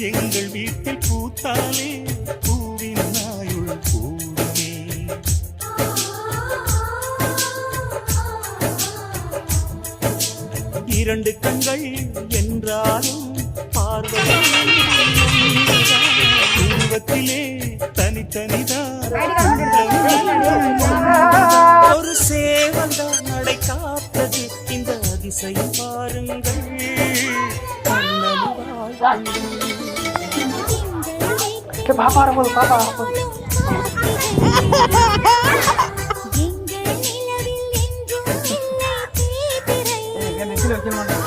எங்கள் வீட்டில் பூத்தாலே பூவின் நாயுள் பூவே. இரண்டு கண்கள் என்றாலும் பார்வை உருவத்திலே தனித்தனிதான். ஒரு சேவல்தான் நடை காத்தது இந்த அதிசயம் பாருங்கள். பாப்பா பாப்பா வைக்கணும்.